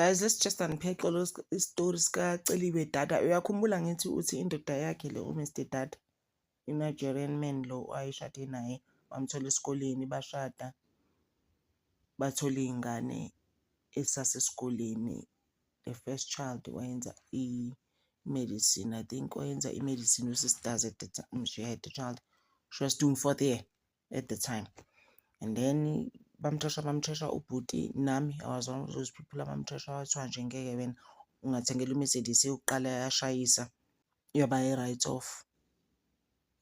guys, let's just unpack all those stories kaCeliwe Dada. Uyakhumbula ngithi uthi indoda yakhe le uMr Dada, i-Nigerian man lo ayeshade naye, wamthola esikoleni, bashada, bathola iy'ngane esasesikoleni. The first child wayenza i-medicine, I think wayenza i-medicine usisters at the time. She had the child, she was doing 4th year at the time. And then bamtresha ubhuti, nami I was one of those people abamtresha wathiwa nje ngeke wena ungathengela uMercedes yokuqala yashayisa yaba i-write off.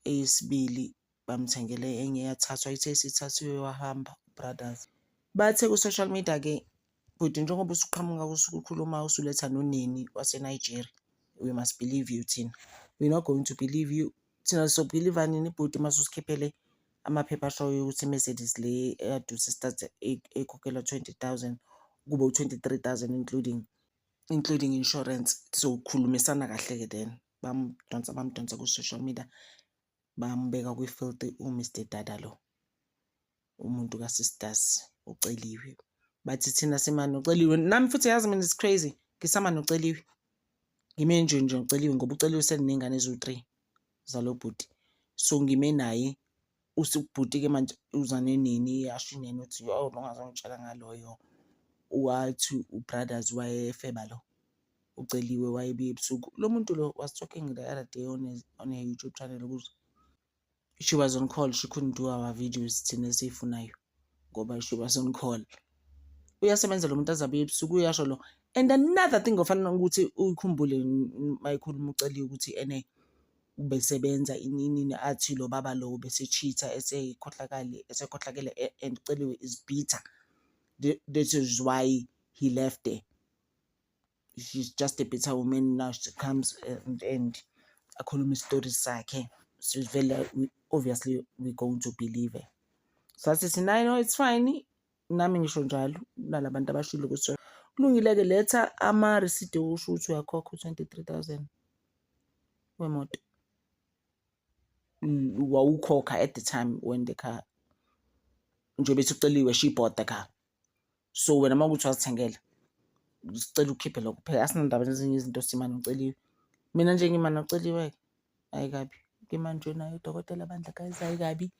Eyesibili bamthengele enye yathathwa, ithe sithathiwe wahamba brothers. Bathe ku-social media ke bhuti njengoba usuqhamuka usukhuluma usuletha noneni wase-Nigeria, we must believe you thina. We're not going to believe you. Thina sobhiliva nini bhuti masusikhiphele amaphepha ashoyo ukuthi iMercedes le eyadu sisters ekhokhela 20,000 kube u-23,000 including insurance. So khulumisana kahle ke then bamdonsa ku-social media, bambeka kwi-filthy uMr Dada lo, umuntu kaSisters uCeliwe. Bathi thina simane uCeliwe, nami futhi yazi mina it's crazy, ngisamane uCeliwe, ngime nje uCeliwe ngoba uCeliwe seningane eziwu-3 zalo bhuti. So ngime naye usubhuti-ke manje uzane nini yasho inene uthi yo nongazongitshela ngaloyo wathi ubrothers wayefeba lo uCeliwe wayebuya ebusuku. Lo muntu lo was talking the other day on a YouTube channel ukuthi she was on call, she couldn't do our videos thina esiyifunayo ngoba she was on call. Uyasebenza lo muntu azabuya ebusuku, uyasho lo. And another thing ofanele ukuthi uyikhumbule mayikhuluma uCeliwe ukuthi ene ubesebenza inini athi lo baba lo bese-cheater esekhohlakele and uCeliwe is bitter. This is why he left her. She's just a bitter woman now. She comes and akhuluma stories sakhe. So it's very obviously we're going to believe her. So I said, no, it's fine. Nami ngisho njalo nalabantu abashilo ukuthi kulungile ke letha ama-receipt usho ukuthi uyakhokha u-23,000 wemoto. Wawukhokha at the time when the car nje bethi uCeliwe she bought the car. So wena makuthi wazithengela sicela ukhiphe lokho phela, asinandaba nezinye izinto simane uCeliwe. Mina nje ngimane uCeliwe ayikabi, ngimane nje naye udokotela Bandla guys, ayikabi.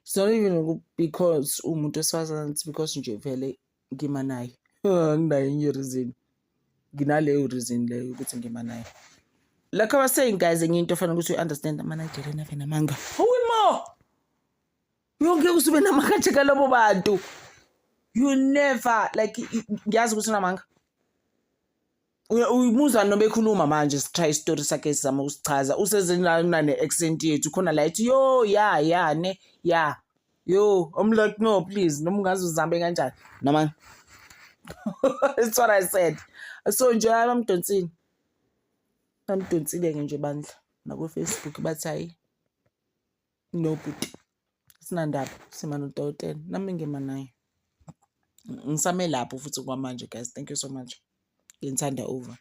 It's not even because umuntu wesifazane, it's because nje vele ngima naye. Nginayo enye reason, nginaleyo reason leyo ukuthi ngima naye. Like I was saying guys, enye into ofanele ukuthi u-understand ama-Nigerian ave namanga. Mo yonke usube namanga cheka labo bantu. You never like ngiyazi ukuthi unamanga. Uyimuzwa noma ekhuluma manje sitry story sakhe sizama ukusichaza usezena ne-accent yethu khona la ithi yo ya ne ya yo. I'm like no please, noma ungaze uzambe kanjani namanga. That's what I said. So nje bamdonsile ke nje Bandla nako Facebook bathi hayi no bhuti sinandaba simane udokotela, nami ngima naye ngisame lapho futhi kwamanje guys. Thank you so much, ngithanda over.